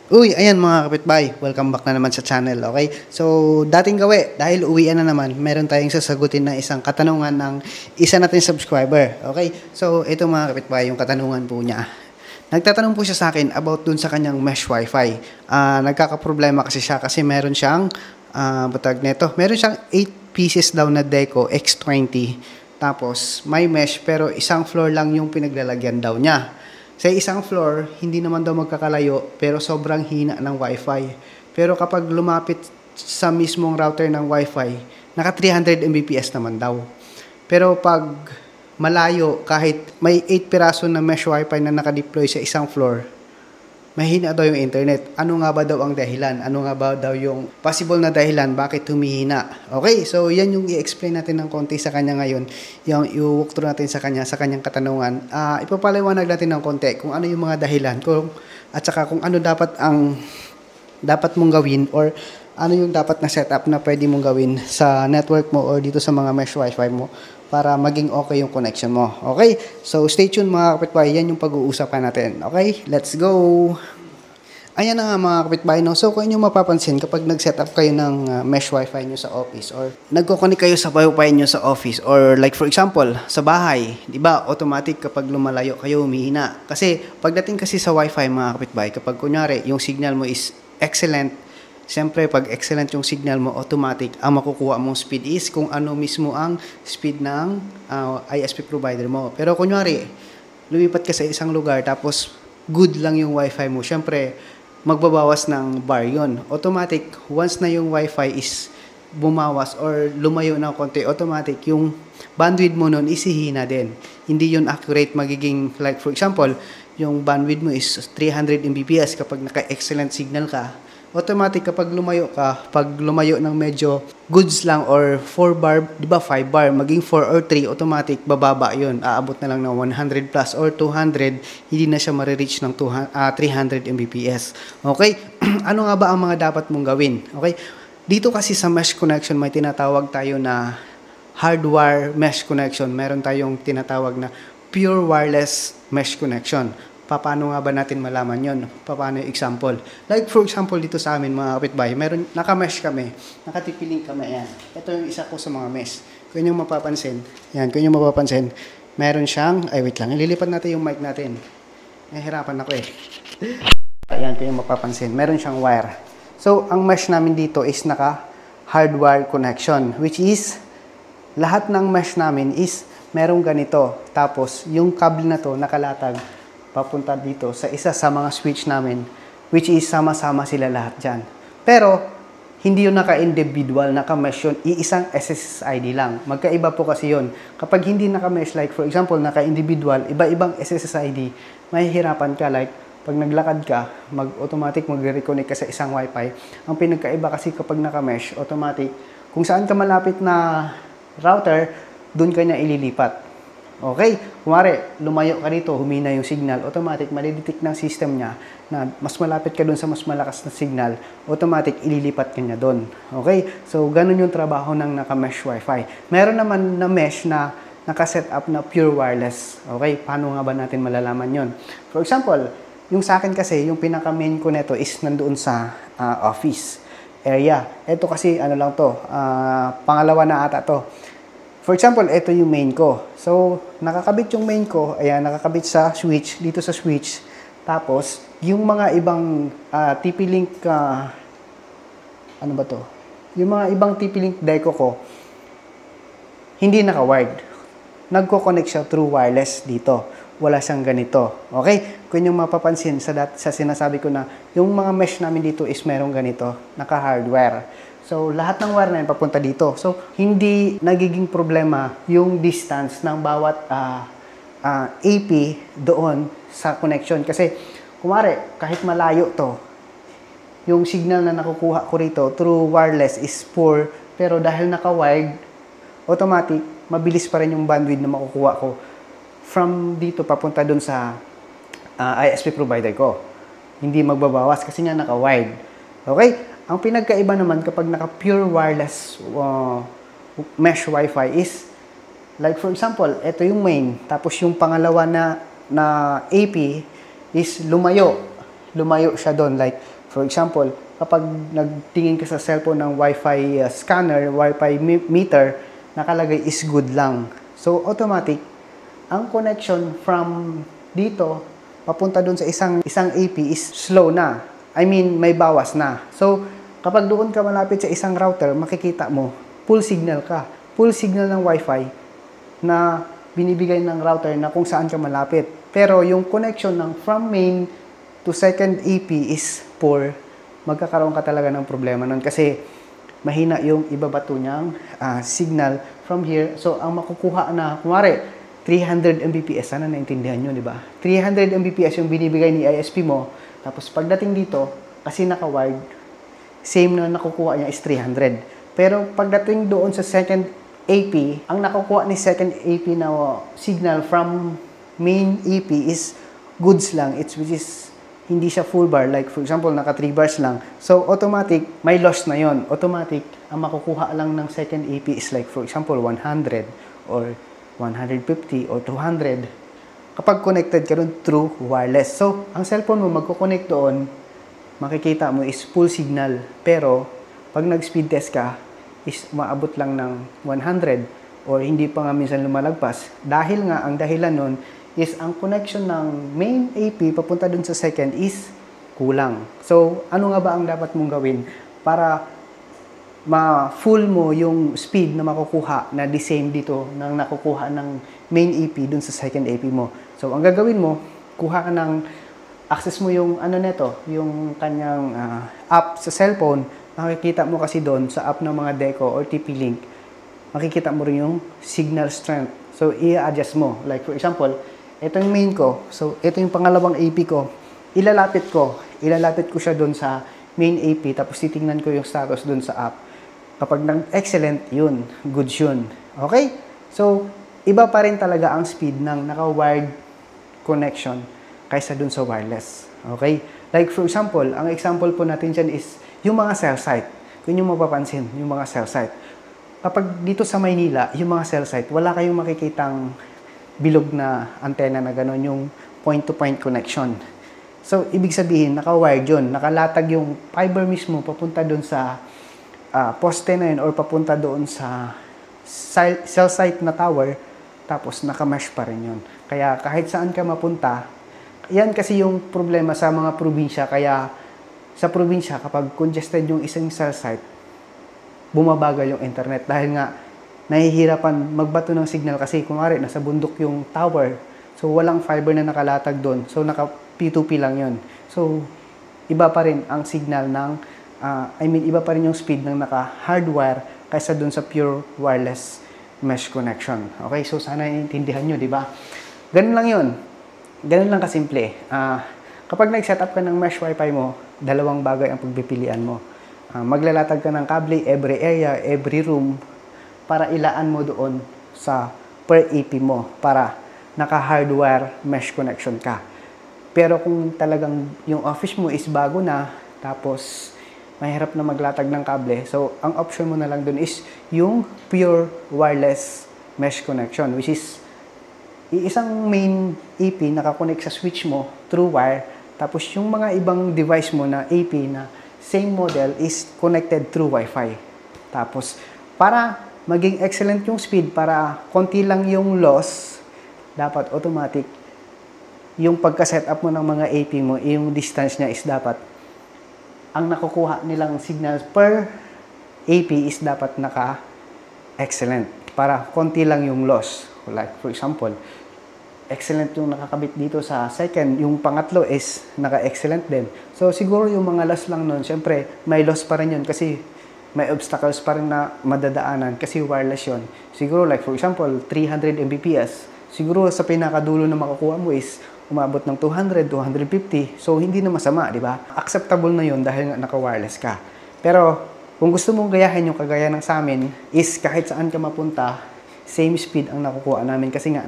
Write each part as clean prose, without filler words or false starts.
Uy, ayan mga kapitbahay, welcome back na naman sa channel, okay? So, dating gawi, dahil uwian na naman, meron tayong sasagutin na isang katanungan ng isa nating subscriber, okay? So, ito mga kapitbahay, yung katanungan po niya. Nagtatanong po siya sa akin about dun sa kanyang mesh wifi. Nagkakaproblema kasi siya kasi meron siyang, batag neto, meron siyang 8 pieces daw na Deco X20. Tapos, may mesh pero isang floor lang yung pinaglalagyan daw niya. Sa isang floor, hindi naman daw magkakalayo pero sobrang hina ng wifi. Pero kapag lumapit sa mismong router ng wifi, naka 300 Mbps naman daw. Pero pag malayo, kahit may 8 piraso na mesh wifi na nakadeploy sa isang floor, mahina daw yung internet. Ano nga ba daw ang dahilan? Ano nga ba daw yung possible na dahilan bakit humihina? Okay, so yan yung i-explain natin ng konti sa kanya ngayon. Yung i-walk through natin sa kanyang katanungan. Ipapaliwanag natin ng konti kung ano yung mga dahilan at saka kung ano dapat ang dapat mong gawin or ano yung dapat na setup na pwede mong gawin sa network mo or dito sa mga mesh wifi mo para maging okay yung connection mo. Okay? So, stay tuned mga kapitbahay. Yan yung pag-uusapan natin. Okay? Let's go! Ayan na nga mga kapitbahay. No? So, kung inyo mapapansin, kapag nag-setup kayo ng mesh wifi nyo sa office or nagko-connect kayo sa wifi nyo sa office or like for example, sa bahay, di ba? Automatic kapag lumalayo kayo, humihina. Kasi, pagdating kasi sa wifi mga kapitbahay, kapag kunyari, yung signal mo is excellent, siyempre, pag excellent yung signal mo, automatic, ang makukuha mong speed is kung ano mismo ang speed ng ISP provider mo. Pero kunyari, lumipat ka sa isang lugar, tapos good lang yung wifi mo, siyempre, magbabawas ng bar yun. Automatic, once na yung wifi is bumawas or lumayo ng konti, automatic, yung bandwidth mo nun isihina din. Hindi yun accurate, magiging, like for example, yung bandwidth mo is 300 Mbps kapag naka-excellent signal ka, automatic kapag lumayo ka, pag lumayo ng medyo goods lang or 4 bar, di ba 5 bar, maging 4 or 3, automatic bababa yun. Aabot na lang ng 100 plus or 200, hindi na siya marireach ng 300 Mbps. Okay? Ano nga ba ang mga dapat mong gawin? Okay? Dito kasi sa mesh connection, may tinatawag tayo na hardwire mesh connection. Meron tayong tinatawag na pure wireless mesh connection. Paano nga ba natin malaman yon? Paano yung example? Like for example, dito sa amin mga kapitbahay, naka-mesh kami, nakatipiling kami, yan. Ito yung isa ko sa mga mesh. Kung yung mapapansin, meron siyang, wait lang, ililipat natin yung mic natin. Nahihirapan ako eh. Ayan, kung yung mapapansin, meron siyang wire. So, ang mesh namin dito is naka-hardwire connection, which is, lahat ng mesh namin is merong ganito. Tapos, yung cable na to nakalatag papunta dito sa isa sa mga switch namin, which is sama-sama sila lahat dyan. Pero, hindi yun naka-individual, naka-mesh yun, iisang SSID lang. Magkaiba po kasi yun. Kapag hindi naka-mesh, like for example, naka-individual, iba-ibang SSID, mahihirapan ka, like, pag naglakad ka, automatic mag-reconnect ka sa isang wifi. Ang pinagkaiba kasi kapag naka-mesh, automatic, kung saan ka malapit na router, dun ka niya ililipat. Okay, kumari, lumayo ka dito, humina yung signal, automatic, malidetect ng system niya na mas malapit ka dun sa mas malakas na signal, automatic, ililipat ka niya dun. Okay, so ganun yung trabaho ng naka-mesh wifi. Meron naman na mesh na naka-set up na pure wireless. Okay, paano nga ba natin malalaman yon? For example, yung sa akin kasi, yung pinaka-main ko neto is nandoon sa office area. Ito kasi, ano lang to, pangalawa na ata to. For example, ito yung main ko. So, nakakabit yung main ko, ayan, nakakabit sa switch, dito sa switch. Tapos, yung mga ibang TP-Link, ano ba to? Yung mga ibang TP-Link Deco ko, hindi naka-wired. Nagko-connect siya through wireless dito. Wala siyang ganito. Okay? Kung yung mapapansin sa sinasabi ko na, yung mga mesh namin dito is merong ganito, naka-hardwire. So, lahat ng wire na yun papunta dito. So, hindi nagiging problema yung distance ng bawat AP doon sa connection. Kasi, kumari, kahit malayo to, yung signal na nakukuha ko rito through wireless is poor, pero dahil naka-wired, automatic, mabilis pa rin yung bandwidth na makukuha ko from dito papunta doon sa ISP provider ko. Hindi magbabawas kasi nga naka-wired. Okay? Ang pinagkaiba naman kapag naka-pure wireless mesh wifi is, like for example, ito yung main, tapos yung pangalawa na AP is lumayo. Lumayo siya doon. Like, For example, kapag nagtingin ka sa cellphone ng Wi-Fi scanner, Wi-Fi meter, nakalagay is good lang. So, automatic, ang connection from dito, papunta dun sa isang AP is slow na. I mean, may bawas na. So, kapag doon ka malapit sa isang router, makikita mo, full signal ka. Full signal ng Wi-Fi na binibigay ng router na kung saan ka malapit. Pero yung connection ng from main to second AP is poor. Magkakaroon ka talaga ng problema nun kasi mahina yung ibabato niyang signal from here. So, ang makukuha na, kumari, 300 Mbps. Sana naintindihan nyo, di ba? 300 Mbps yung binibigay ni ISP mo. Tapos, pagdating dito, kasi naka-wired, same na nakukuha niya is 300. Pero, pagdating doon sa second AP, ang nakukuha ni second AP na signal from main AP is goods lang. Which is, hindi siya full bar. Like, for example, naka 3 bars lang. So, automatic, may loss na yon. Automatic, ang makukuha lang ng second AP is like, for example, 100 or 150 or 200. Kapag connected ka doon through wireless. So, ang cellphone mo, magkoconnect doon, makikita mo is full signal. Pero, pag nag-speed test ka, is maabot lang ng 100 or hindi pa nga minsan lumalagpas. Dahil nga, ang dahilan nun, is ang connection ng main AP papunta dun sa second is kulang. So, ano nga ba ang dapat mong gawin para ma-full mo yung speed na makukuha na the same dito ng nakukuha ng main AP dun sa second AP mo. So, ang gagawin mo, kuha ka ng access mo yung ano neto, yung kanyang app sa cellphone. Makikita mo kasi doon sa app ng mga Deco or TP-Link, makikita mo rin yung signal strength. So, i-adjust mo. Like, for example, ito yung main ko. So, ito yung pangalawang AP ko. Ilalapit ko siya doon sa main AP, tapos titingnan ko yung status doon sa app. Kapag nag-excellent, yun. Goods yun. Okay? So, iba pa rin talaga ang speed ng naka-wired connection kaysa doon sa wireless. Okay? Like, for example, ang example po natin dyan is yung mga cell site. Kung yung mapapansin, yung mga cell site. Kapag dito sa Maynila, yung mga cell site, wala kayong makikitang bilog na antena na gano'n, yung point-to-point connection. So, ibig sabihin, naka-wired yun. Nakalatag yung fiber mismo papunta doon sa poste na yun or papunta doon sa cell site na tower, tapos naka-mesh pa rin yun. Kaya kahit saan ka mapunta, yan kasi yung problema sa mga probinsya. Kaya sa probinsya, kapag congested yung isang cell site, bumabagal yung internet dahil nga nahihirapan magbato ng signal kasi kunwari nasa bundok yung tower, so walang fiber na nakalatag doon, so naka P2P lang yun. So iba pa rin ang signal ng iba pa rin yung speed ng naka hardwire kaysa doon sa pure wireless mesh connection. Okay, so sana intindihan nyo, di ba? Ganun lang yun. Ganun lang kasimple. Kapag nag-setup ka ng mesh wifi mo, dalawang bagay ang pagpipilian mo. Maglalatag ka ng kable every area, every room, para ilaan mo doon sa per AP mo para naka-hardwire mesh connection ka. Pero kung talagang yung office mo is bago na, tapos mahirap na maglatag ng kable, so ang option mo na lang doon is yung pure wireless mesh connection, which is isang main AP nakakonect sa switch mo through wire, tapos yung mga ibang device mo na AP na same model is connected through Wi-Fi. Tapos, para maging excellent yung speed, para konti lang yung loss, dapat automatic yung pagka-setup mo ng mga AP mo, yung distance niya is dapat, ang nakukuha nilang signal per AP is dapat naka-excellent. Para konti lang yung loss. Like, for example, excellent yung nakakabit dito sa second, yung pangatlo is naka-excellent din. So, siguro yung mga loss lang nun, syempre, may loss pa rin yun kasi may obstacles pa rin na madadaanan kasi wireless yun. Siguro, like for example, 300 Mbps. Siguro sa pinakadulo na makukuha mo is umabot ng 200, 250. So, hindi na masama, di ba? Acceptable na yun dahil nga naka-wireless ka. Pero, kung gusto mong gayahin yung kagaya ng sa amin, is kahit saan ka mapunta, same speed ang nakukuha namin kasi nga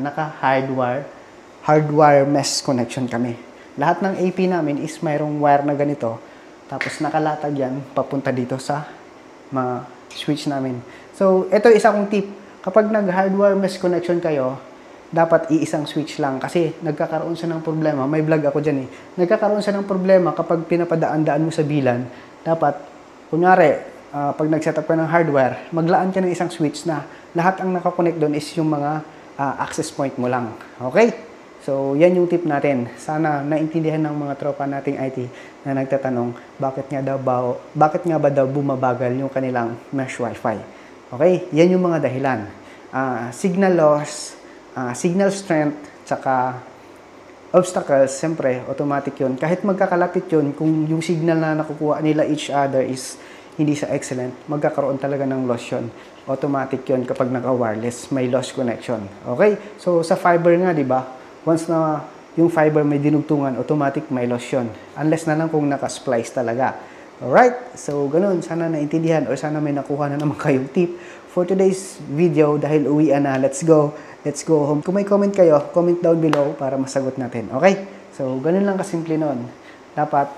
hardwire mesh connection kami. Lahat ng AP namin is mayroong wire na ganito, tapos nakalatag yan papunta dito sa mga switch namin. So, ito isa kong tip. Kapag nag-hardwire mesh connection kayo, dapat iisang switch lang kasi nagkakaroon siya ng problema. May vlog ako dyan eh. Nagkakaroon siya ng problema kapag pinapadaan-daan mo sa bilan. Dapat, kunyari, pag nag-setup ka ng hardware, maglaan ka ng isang switch na lahat ang nakakonect doon is yung mga access point mo lang. Okay? So, yan yung tip natin. Sana naintindihan ng mga tropa nating IT na nagtatanong bakit nga ba daw bumabagal yung kanilang mesh wifi. Okay? Yan yung mga dahilan. Signal loss, signal strength, tsaka obstacles, siyempre, automatic yun. Kahit magkakalapit yun, kung yung signal na nakukuha nila each other is hindi sa excellent, magkakaroon talaga ng loss yun. Automatic yun kapag naka-wireless, may loss connection. Okay? So, sa fiber nga, di ba? Once na yung fiber may dinugtungan, automatic may loss yun. Unless na lang kung naka-splice talaga. Alright? So, ganun. Sana naintindihan or sana may nakuha na naman kayong tip for today's video dahil uwian na. Let's go. Let's go home. Kung may comment kayo, comment down below para masagot natin. Okay? So, ganun lang kasimple nun. Dapat,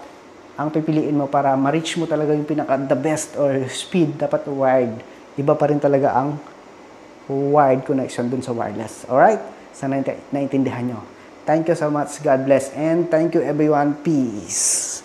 ang pipiliin mo para ma-reach mo talaga yung pinaka-the best or speed, dapat wired. Iba pa rin talaga ang wired connection dun sa wireless. Alright? Sana naintindihan nyo. Thank you so much. God bless. And thank you everyone. Peace.